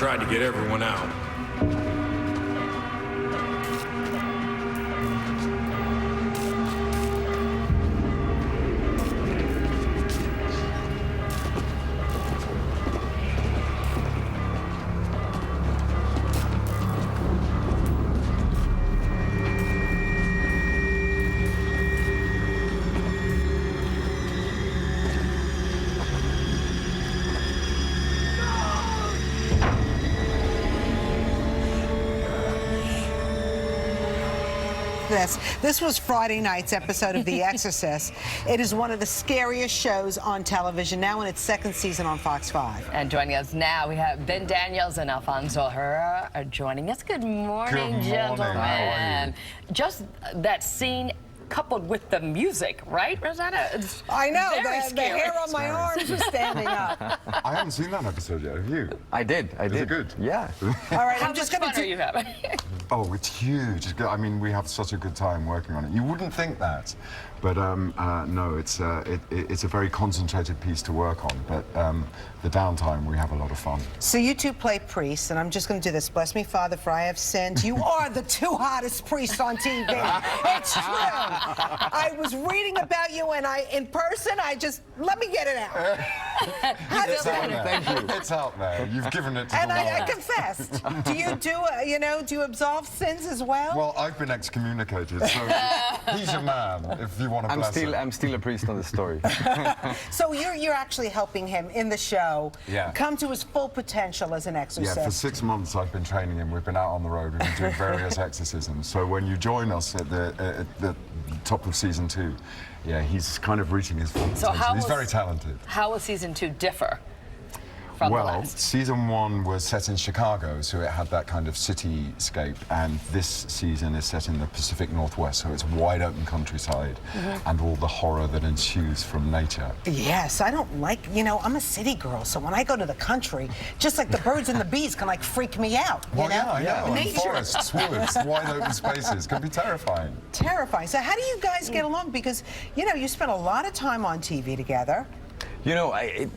tried to get everyone out. This was Friday night's episode of The Exorcist. It is one of the scariest shows on television, now in its second season on Fox 5. And joining us now, we have Ben Daniels and Alfonso Herrera are joining us. Good morning, gentlemen. How are you? Just that scene coupled with the music, right, Rosanna? It's I know, the scary. hair on my arms was standing up. I haven't seen that episode yet. Have you? I did. Is it good? Yeah. All right, How I'm just much going fun to are you having? Oh, it's huge. It's good. I mean, we have such a good time working on it. You wouldn't think that, but no, it's a very concentrated piece to work on. But the downtime, we have a lot of fun. So you two play priests, and I'm just going to do this. Bless me, Father, for I have sinned. You are the two hottest priests on TV. It's true. I was reading about you, and in person, let me get it out. It's out there. Thank you. It's out there. You've given it to And the world. I confessed. Do you do you absolve sins as well? Well, I've been excommunicated, so he's a man, if you want to bless him. I'm still a priest on the story. So you're actually helping him in the show come to his full potential as an exorcist. Yeah, for 6 months I've been training him. We've been out on the road. We've been doing various exorcisms. So when you join us at the top of season 2, yeah, he's kind of reaching his full potential. He's very talented. How will season 2 differ from the Well, last? season 1 was set in Chicago, so it had that kind of cityscape, and this season is set in the Pacific Northwest, so it's wide open countryside and all the horror that ensues from nature. Yes, I don't like, I'm a city girl, so when I go to the country, just like the birds and the bees can freak me out, Well, yeah, I know. And Nature. forests, woods, wide open spaces can be terrifying. Terrifying. So how do you guys get along? Because, you spend a lot of time on TV together. You know,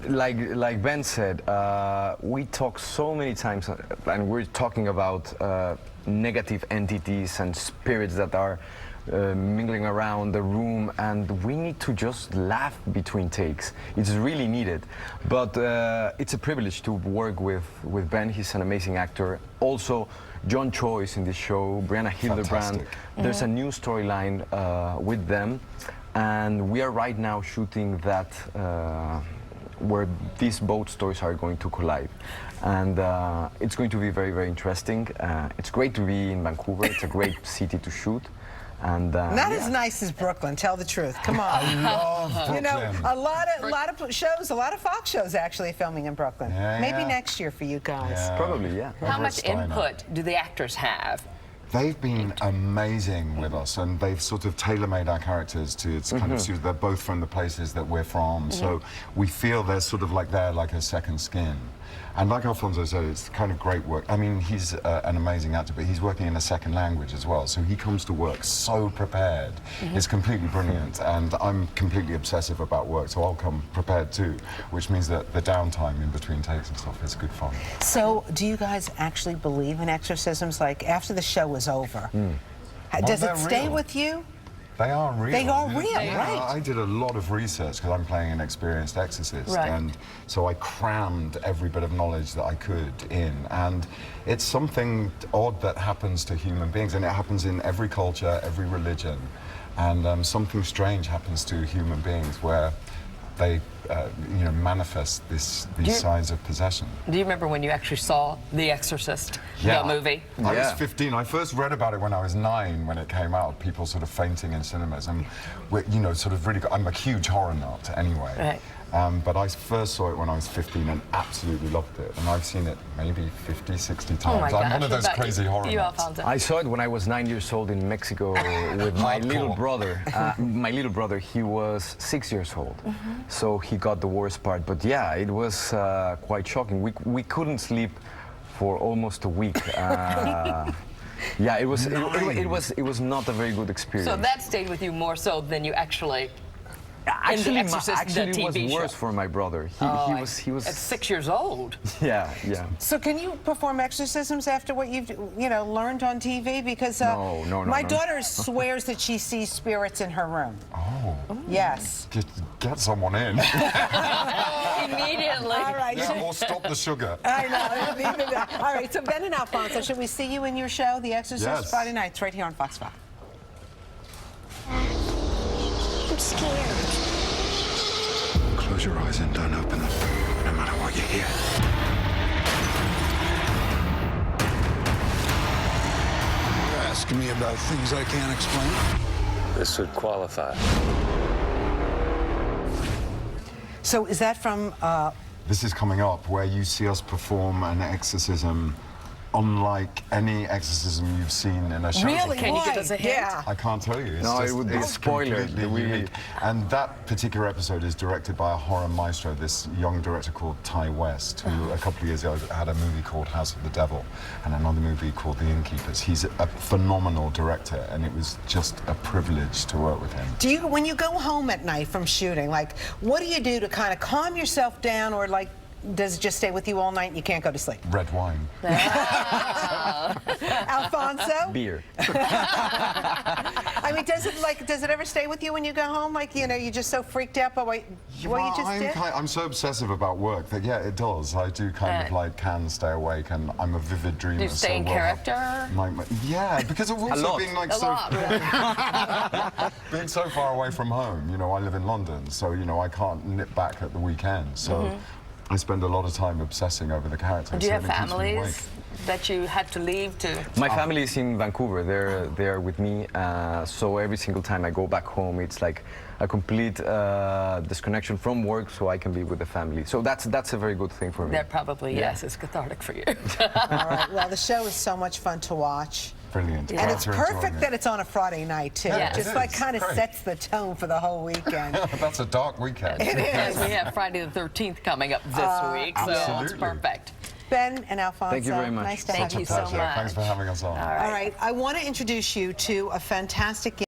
like Ben said, we talk so many times, and we're talking about negative entities and spirits that are mingling around the room, and we need to just laugh between takes. It's really needed. But it's a privilege to work with Ben. He's an amazing actor. Also, John Cho is in this show, Brianna Hildebrand. Fantastic. There's a new storyline with them. And we are right now shooting that where these both stories are going to collide. And it's going to be very, very interesting. It's great to be in Vancouver. It's a great city to shoot. And Not as nice as Brooklyn, tell the truth. Come on. I love Brooklyn. a lot of shows, a lot of Fox shows actually filming in Brooklyn. Yeah, Maybe yeah. next year for you guys. Yeah. probably, yeah. How Over much at Steiner. input do the actors have? They've been amazing with us, and they've sort of tailor-made our characters to kind of suit. They're both from the places that we're from, so we feel they're sort of like a second skin. And like Alfonso said, it's kind of great work. I mean, he's an amazing actor, but he's working in a second language as well, so he comes to work so prepared. It's completely brilliant, and I'm completely obsessive about work, so I'll come prepared too, which means that the downtime in between takes and stuff is good fun. So do you guys actually believe in exorcisms? Like, after the show is over, does Well, it they're stay real. with you? They are real. They are real, Yeah, right. I did a lot of research because I'm playing an experienced exorcist, Right. and so I crammed every bit of knowledge that I could in. And it's something odd that happens to human beings, and it happens in every culture, every religion. And something strange happens to human beings where they, manifest these signs of possession. Do you remember when you actually saw The Exorcist, the movie? I was Yeah. 15. I first read about it when I was 9, when it came out. People sort of fainting in cinemas, and sort of really. I'm a huge horror nut anyway. Right. But I first saw it when I was 15 and absolutely loved it. And I've seen it maybe 50, 60 times. Oh my gosh. I'm one of those What about crazy horror you, nuts. Alfonso? I saw it when I was 9 years old in Mexico with my little Hardcore. brother. My little brother, he was 6 years old, so he got the worst part. But yeah, it was quite shocking. We couldn't sleep for almost a week. Yeah, it was not a very good experience. So that stayed with you more so than you actually Actually, Exorcist, the it was TV worse show. for my brother. He was. At 6 years old. Yeah, yeah. So can you perform exorcisms after what you've learned on TV? Because No. my daughter swears that she sees spirits in her room. Oh. Yes. Get someone in. Immediately. All right. Yeah, or stop the sugar. I know. All right. So Ben and Alfonso, should we see you in your show, The Exorcist, Yes. Friday nights, right here on Fox 5? I'm scared. Close your eyes and don't open them, no matter what you hear. You're asking me about things I can't explain? This would qualify. So is that from... This is coming up where you see us perform an exorcism unlike any exorcism you've seen in a show. Really? Can you give Why? us a hint? Yeah. I can't tell you. It's No, it just- would be a it's spoiler. completely unique. And that particular episode is directed by a horror maestro, this young director called Ty West, who a couple of years ago had a movie called House of the Devil and another movie called The Innkeepers. He's a phenomenal director, and it was just a privilege to work with him. Do you, when you go home at night from shooting, like, what do you do to kind of calm yourself down, or like, does it just stay with you all night and you can't go to sleep? Red wine. Alfonso? Beer. I mean, does it ever stay with you when you go home? Like, you're just so freaked out by what you just did? I'm so obsessive about work that, yeah, it does. I do kind of like can stay awake, and I'm a vivid dreamer. Do you stay in character? Yeah, because of also lot. being like A lot. being so far away from home. I live in London, so I can't nip back at the weekend. So I spend a lot of time obsessing over the character. Do you so have it keeps me awake. families that you had to leave to? My family is in Vancouver. They're with me. So every single time I go back home, it's like a complete disconnection from work, so I can be with the family. So that's a very good thing for me. That probably, yes, it's cathartic for you. All right. Well, the show is so much fun to watch. Brilliant. And it's Glad you're perfect enjoying that it's on a Friday night, too. Yeah, Just it like is. kind of Great. sets the tone for the whole weekend. it. That's a dark weekend. And we have Friday the 13th coming up this week, so it's absolutely. perfect. Ben and Alfonso, Thank you very much. nice to Thank have you you. so Pleasure. much. Thanks for having us on. All right. I want to introduce you to a fantastic